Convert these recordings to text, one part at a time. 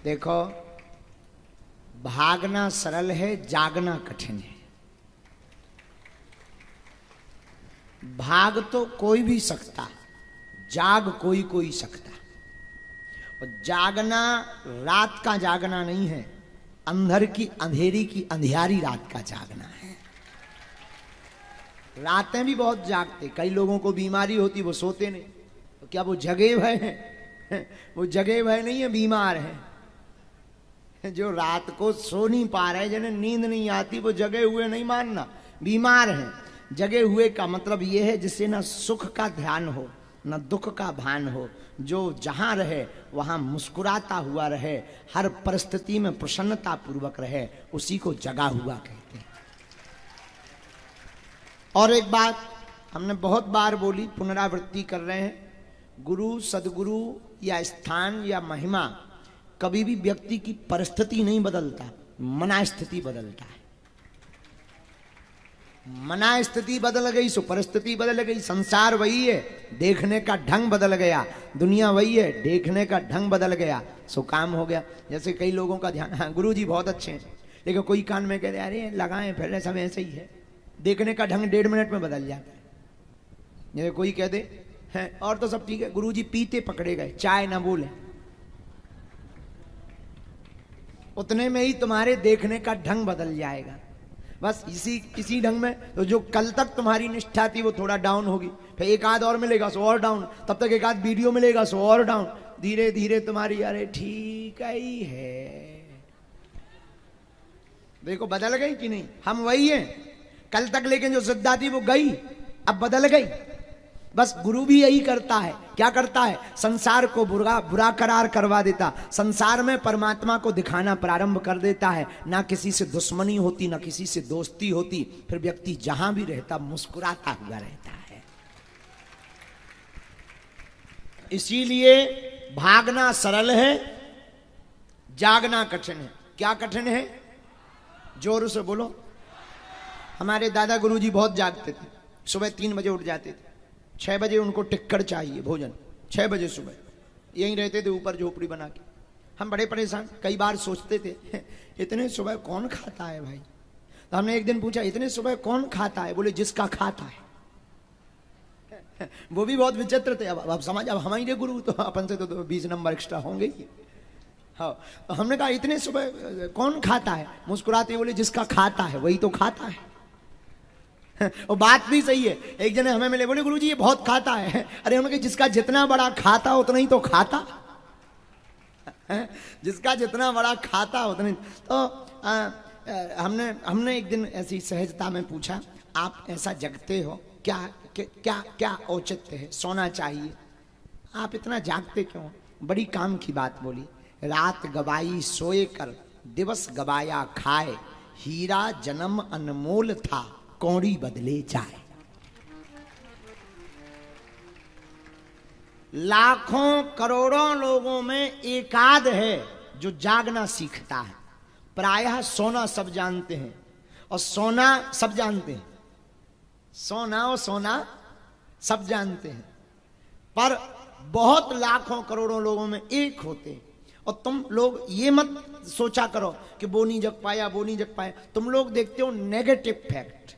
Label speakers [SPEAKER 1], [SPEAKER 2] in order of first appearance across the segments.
[SPEAKER 1] देखो, भागना सरल है, जागना कठिन है। भाग तो कोई भी सकता, जाग कोई कोई सकता। और जागना रात का जागना नहीं है, अंधर की अंधेरी की अंधियारी रात का जागना है। रातें भी बहुत जागते, कई लोगों को बीमारी होती, वो सोते नहीं। तो क्या वो जगे हुए हैं? वो जगे हुए नहीं है, बीमार हैं। जो रात को सो नहीं पा रहे, जिन्हें नींद नहीं आती, वो जगे हुए नहीं मानना, बीमार हैं। जगे हुए का मतलब ये है जिससे ना सुख का ध्यान हो ना दुख का भान हो, जो जहां रहे वहां मुस्कुराता हुआ रहे, हर परिस्थिति में प्रसन्नता पूर्वक रहे, उसी को जगा हुआ कहते हैं। और एक बात हमने बहुत बार बोली, पुनरावृत्ति कर रहे हैं, गुरु सदगुरु या स्थान या महिमा कभी भी व्यक्ति की परिस्थिति नहीं बदलता, मना स्थिति बदलता है। मना स्थिति बदल गई सो परिस्थिति बदल गई। संसार वही है, देखने का ढंग बदल गया। दुनिया वही है, देखने का ढंग बदल गया सो काम हो गया। जैसे कई लोगों का ध्यान, हाँ गुरुजी बहुत अच्छे हैं, लेकिन कोई कान में कह दे अरे लगाएं पहले, सब ऐसे ही है। देखने का ढंग 1.5 मिनट में बदल जाता है। जैसे कोई कह दे है और तो सब ठीक है, गुरुजी पीते पकड़े गए, चाय ना बोले, उतने में ही तुम्हारे देखने का ढंग बदल जाएगा। बस इसी ढंग में। तो जो कल तक तुम्हारी निष्ठा थी वो थोड़ा डाउन होगी, फिर एक आध और मिलेगा सो और डाउन, तब तक एक आध वीडियो मिलेगा सो और डाउन, धीरे धीरे तुम्हारी अरे ठीक ही है। देखो बदल गई कि नहीं? हम वही हैं कल तक, लेकिन जो श्रद्धा थी वो गई, अब बदल गई। बस गुरु भी यही करता है। क्या करता है? संसार को बुरा करार करवा देता, संसार में परमात्मा को दिखाना प्रारंभ कर देता है। ना किसी से दुश्मनी होती, ना किसी से दोस्ती होती, फिर व्यक्ति जहां भी रहता मुस्कुराता हुआ रहता है। इसीलिए भागना सरल है, जागना कठिन है। क्या कठिन है? जोर से बोलो। हमारे दादा गुरुजी बहुत जागते थे, सुबह 3 बजे उठ जाते थे, 6 बजे उनको टिक्कड़ चाहिए भोजन, 6 बजे सुबह यहीं रहते थे ऊपर झोपड़ी बना के। हम बड़े परेशान, कई बार सोचते थे इतने सुबह कौन खाता है भाई। तो हमने एक दिन पूछा इतने सुबह कौन खाता है? बोले जिसका खाता है। वो भी बहुत विचित्र थे। अब समझ, अब हमारे गुरु तो अपन से तो 20 नंबर एक्स्ट्रा होंगे ही। हाँ, तो हमने कहा इतने सुबह कौन खाता है? मुस्कुराते बोले जिसका खाता है वही तो खाता है। और बात भी सही है। एक जने हमें मिले, बोले गुरुजी ये बहुत खाता है। अरे उन्होंने जिसका जितना बड़ा खाता उतना ही तो खाता, जिसका जितना बड़ा खाता उतना ही। तो हमने एक दिन ऐसी सहजता में पूछा, आप ऐसा जगते हो क्या? क्या क्या औचित्य है? सोना चाहिए, आप इतना जागते क्यों? बड़ी काम की बात बोली। रात गवाई सोए कर, दिवस गवाया खाए, हीरा जन्म अनमोल था, कौड़ी बदले जाए। लाखों करोड़ों लोगों में एकाध है जो जागना सीखता है। प्रायः सोना सब जानते हैं, और सोना सब जानते हैं, सोना और सोना सब जानते हैं, पर बहुत लाखों करोड़ों लोगों में एक होते हैं। और तुम लोग ये मत सोचा करो कि वो नहीं जग पाया, वो नहीं जग पाया। तुम लोग देखते हो नेगेटिव फैक्ट,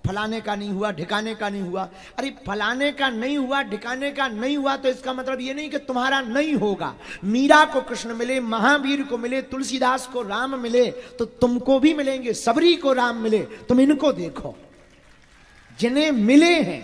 [SPEAKER 1] फलाने का नहीं हुआ, ढिकाने का नहीं हुआ। अरे फलाने का नहीं हुआ, ढिकाने का नहीं हुआ, तो इसका मतलब ये नहीं कि तुम्हारा नहीं होगा। मीरा को कृष्ण मिले, महावीर को मिले, तुलसीदास को राम मिले, तो तुमको भी मिलेंगे। सबरी को राम मिले, तुम इनको देखो। जिन्हें मिले हैं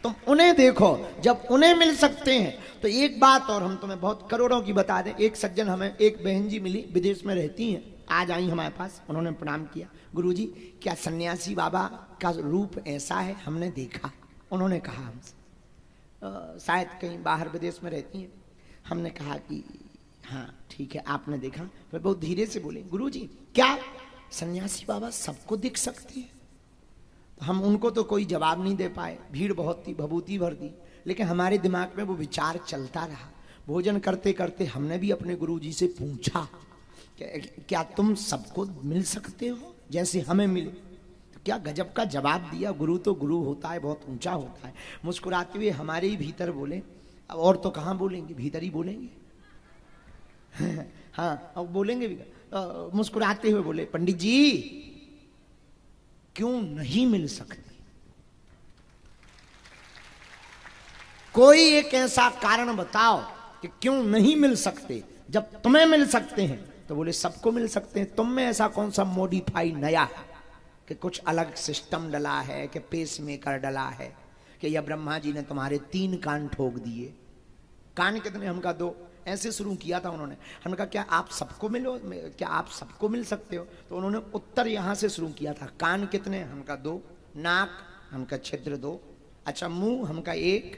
[SPEAKER 1] तुम उन्हें देखो। जब उन्हें मिल सकते हैं तो एक बात और हम तुम्हें बहुत करोड़ों की बता दें। एक सज्जन, हमें एक बहन जी मिली, विदेश में रहती हैं, आज आई हमारे पास। उन्होंने प्रणाम किया, गुरुजी क्या सन्यासी बाबा का रूप ऐसा है? हमने देखा। उन्होंने कहा हमसे, शायद कहीं बाहर विदेश में रहती हैं। हमने कहा कि हाँ ठीक है, आपने देखा? फिर बहुत धीरे से बोले, गुरुजी क्या सन्यासी बाबा सबको दिख सकते हैं? हम उनको तो कोई जवाब नहीं दे पाए, भीड़ बहुत थी, भभूति भर दी, लेकिन हमारे दिमाग में वो विचार चलता रहा। भोजन करते करते हमने भी अपने गुरुजी से पूछा, क्या तुम सबको मिल सकते हो जैसे हमें मिले? तो क्या गजब का जवाब दिया। गुरु तो गुरु होता है, बहुत ऊंचा होता है। मुस्कुराते हुए हमारे ही भीतर बोले, अब और तो कहाँ बोलेंगे, भीतर ही बोलेंगे। हाँ, और बोलेंगे भी मुस्कुराते हुए बोले, पंडित जी क्यों नहीं मिल सकती? कोई एक ऐसा कारण बताओ कि क्यों नहीं मिल सकते, जब तुम्हें मिल सकते हैं। तो बोले सबको मिल सकते हैं, तुम में ऐसा कौन सा मॉडिफाई नया है कि कुछ अलग सिस्टम डला है, कि पेस मेकर डला है, कि या ब्रह्मा जी ने तुम्हारे 3 कान ठोक दिए। कान कितने? हम कहा 2। ऐसे शुरू किया था उन्होंने। हमने कहा क्या आप सबको मिलो, क्या आप सबको मिल सकते हो? तो उन्होंने उत्तर यहां से शुरू किया था, कान कितने? हम कहा 2। नाक? हम कहा छिद्र 2। अच्छा मुंह? हम कहा 1।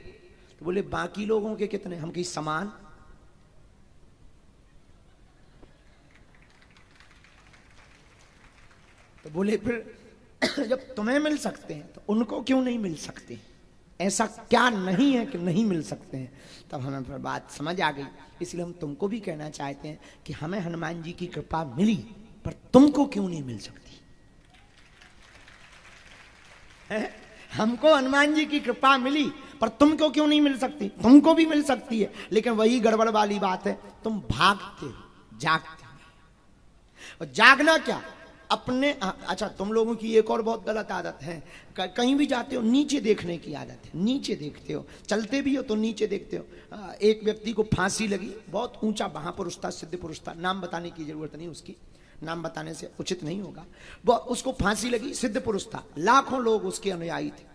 [SPEAKER 1] तो बोले बाकी लोगों के कितने? हम कही समान। तो बोले फिर जब तुम्हें मिल सकते हैं तो उनको क्यों नहीं मिल सकते? ऐसा क्या नहीं है कि नहीं मिल सकते हैं? तब हमें फिर बात समझ आ गई। इसलिए हम तुमको भी कहना चाहते हैं कि हमें हनुमान जी की कृपा मिली, पर तुमको क्यों नहीं मिल सकती है? हमको हनुमान जी की कृपा मिली, पर तुमको क्यों नहीं मिल सकती? तुमको भी मिल सकती है, लेकिन वही गड़बड़ वाली बात है, तुम भागते जागते। और जागना क्या? अपने अच्छा तुम लोगों की एक और बहुत गलत आदत है, कहीं भी जाते हो नीचे देखने की आदत है। नीचे देखते हो, चलते भी हो तो नीचे देखते हो। एक व्यक्ति को फांसी लगी, बहुत ऊंचा महापुरुष था, सिद्ध पुरुष था, नाम बताने की जरूरत नहीं, उसकी नाम बताने से उचित नहीं होगा। वो उसको फांसी लगी, सिद्ध पुरुष था, लाखों लोग उसके अनुयायी थे।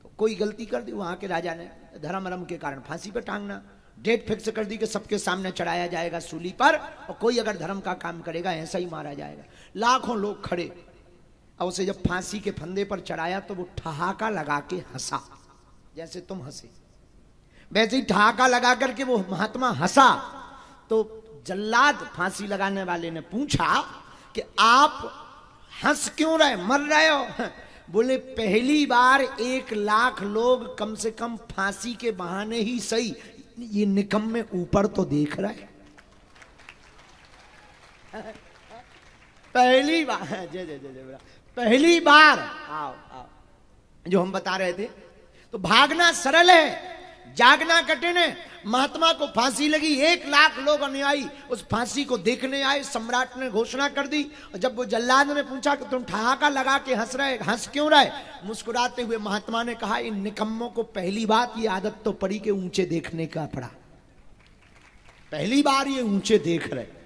[SPEAKER 1] तो कोई गलती कर दी वहां के राजा ने, धर्म रम के कारण फांसी पर टांगना, डेट फिक्स कर दी कि सबके सामने चढ़ाया जाएगा सूली पर, और कोई अगर धर्म का काम करेगा ऐसा ही मारा जाएगा। लाखों लोग खड़े, और उसे जब फांसी के फंदे पर चढ़ाया तो वो ठहाका लगा के हंसा, जैसे तुम हंसे वैसे ही ठहाका लगा करके वो महात्मा हंसा। तो जल्लाद फांसी लगाने वाले ने पूछा कि आप हंस क्यों रहे, मर रहे हो? बोले पहली बार 1 लाख लोग कम से कम फांसी के बहाने ही सही, ये निकम्मे ऊपर तो देख रहे। पहली बार, जय जय जय जय, पहली बार आओ आओ जो हम बता रहे थे। तो भागना सरल है, जागना कठिन है। महात्मा को फांसी लगी, 1 लाख लोग अनुयायी उस फांसी को देखने आए। सम्राट ने घोषणा कर दी, और जब वो जल्लाद ने पूछा कि तुम ठहाका लगा के हंस रहे, हंस क्यों रहे? मुस्कुराते हुए महात्मा ने कहा इन निकम्मों को पहली बात ये आदत तो पड़ी कि ऊंचे देखने का पड़ा, पहली बार ये ऊंचे देख रहे।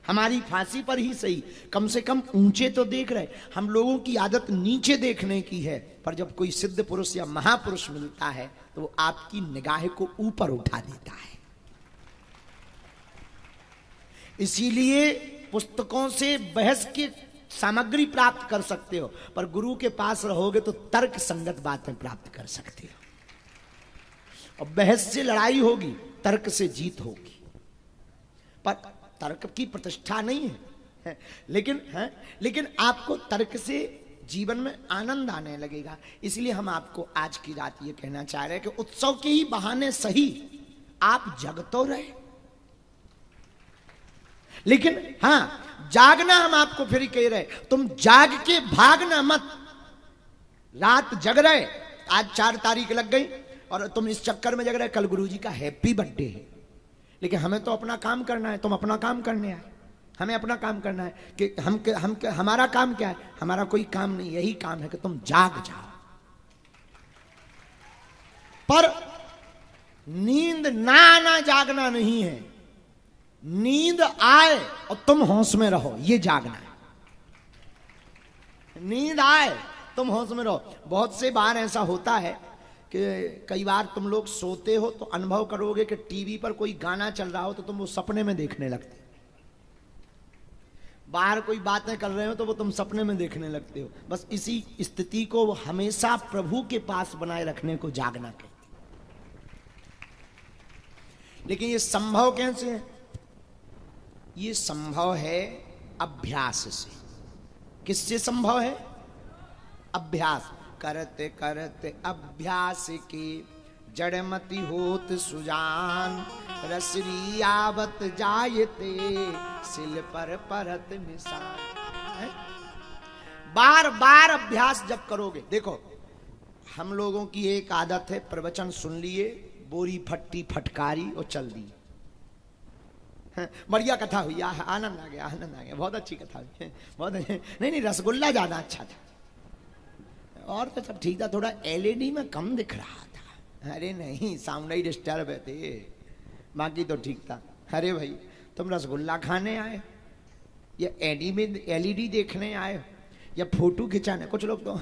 [SPEAKER 1] हमारी फांसी पर ही सही, कम से कम ऊंचे तो देख रहे। हम लोगों की आदत नीचे देखने की है, पर जब कोई सिद्ध पुरुष या महापुरुष मिलता है तो वो आपकी निगाह को ऊपर उठा देता है। इसीलिए पुस्तकों से बहस की सामग्री प्राप्त कर सकते हो, पर गुरु के पास रहोगे तो तर्क संगत बातें प्राप्त कर सकते हो। और बहस से लड़ाई होगी, तर्क से जीत होगी, पर तर्क की प्रतिष्ठा नहीं है, लेकिन आपको तर्क से जीवन में आनंद आने लगेगा। इसलिए हम आपको आज की रात ये कहना चाह रहे हैं कि उत्सव के ही बहाने सही आप जग तो रहे, लेकिन हां जागना हम आपको फिर कह रहे, तुम जाग के भागना मत। रात जग रहे, आज 4 तारीख लग गई और तुम इस चक्कर में जग रहे कल गुरुजी का हैप्पी बर्थडे है, लेकिन हमें तो अपना काम करना है। तुम अपना काम करने आए, हमें अपना काम करना है कि हमारा काम क्या है? हमारा कोई काम नहीं, यही काम है कि तुम जाग जाओ। पर नींद ना आना जागना नहीं है, नींद आए और तुम होश में रहो, ये जागना है। नींद आए तुम होश में रहो। बहुत से बार ऐसा होता है कि कई बार तुम लोग सोते हो तो अनुभव करोगे कि टीवी पर कोई गाना चल रहा हो तो तुम वो सपने में देखने लगते हो, बाहर कोई बातें कर रहे हो तो वो तुम सपने में देखने लगते हो। बस इसी स्थिति को हमेशा प्रभु के पास बनाए रखने को जागना कहते। लेकिन ये संभव कैसे है? ये संभव है अभ्यास से। किससे संभव है? अभ्यास। करते करते अभ्यास के जड़मति होत सुजान, रसरी आवत जायते सिल पर परत निशान। बार बार अभ्यास जब करोगे, देखो हम लोगों की एक आदत है, प्रवचन सुन लिए, बोरी फट्टी फटकारी और चल दी बढ़िया कथा हुई, आनंद आ गया, आनंद आ गया, बहुत अच्छी कथा हुई, बहुत नहीं, रसगुल्ला ज्यादा अच्छा था और तो सब ठीक था, थोड़ा एलईडी में कम दिख रहा था। अरे नहीं, साउंड ही डिस्टर्ब है थे, बाकी तो ठीक था। अरे भाई तुम रसगुल्ला खाने आए या एलईडी देखने आए या फोटो खिंचाने? कुछ लोग तो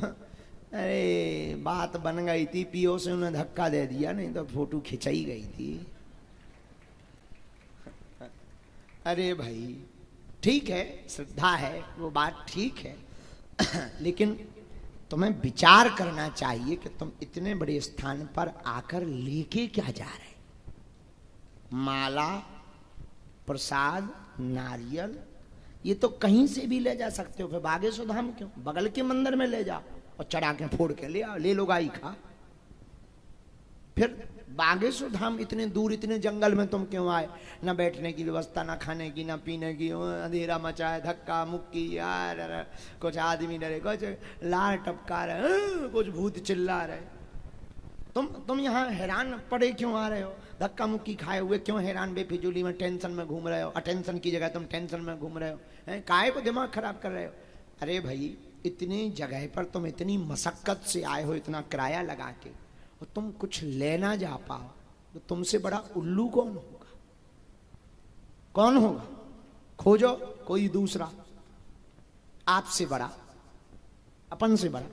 [SPEAKER 1] अरे बात बन गई थी, पीओ से उन्हें धक्का दे दिया, नहीं तो फोटो खिंचाई गई थी। अरे भाई ठीक है, श्रद्धा है, वो बात ठीक है, लेकिन तुम्हें विचार करना चाहिए कि तुम इतने बड़े स्थान पर आकर लेके क्या जा रहे? माला, प्रसाद, नारियल, ये तो कहीं से भी ले जा सकते हो, फिर बागेश्वर धाम क्यों? बगल के मंदिर में ले जाओ और चढ़ा के फोड़ के ले आओ, ले लो गाई खा। फिर बागेश्वर धाम इतने दूर, इतने जंगल में तुम क्यों आए? ना बैठने की व्यवस्था, ना खाने की, ना पीने की, अंधेरा मचा है, धक्का मुक्की, यार कुछ आदमी डरे, कुछ लार टपका रहे, कुछ भूत चिल्ला रहे। तुम यहाँ हैरान पड़े क्यों आ रहे हो? धक्का मुक्की खाए हुए क्यों हैरान बेफिजूली में टेंशन में घूम रहे हो? अटेंशन की जगह तुम टेंशन में घूम रहे हो, काहे को दिमाग खराब कर रहे हो? अरे भाई इतनी जगह पर तुम इतनी मशक्कत से आए हो, इतना किराया लगा के, और तुम कुछ ले ना जा पाओ तो तुमसे बड़ा उल्लू कौन होगा? कौन होगा? खोजो कोई दूसरा, आपसे बड़ा, अपन से बड़ा।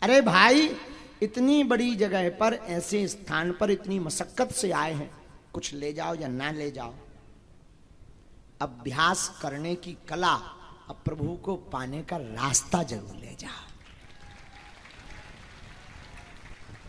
[SPEAKER 1] अरे भाई इतनी बड़ी जगह पर, ऐसे स्थान पर इतनी मशक्कत से आए हैं, कुछ ले जाओ या ना ले जाओ, अभ्यास करने की कला, अब प्रभु को पाने का रास्ता जरूर ले जाओ।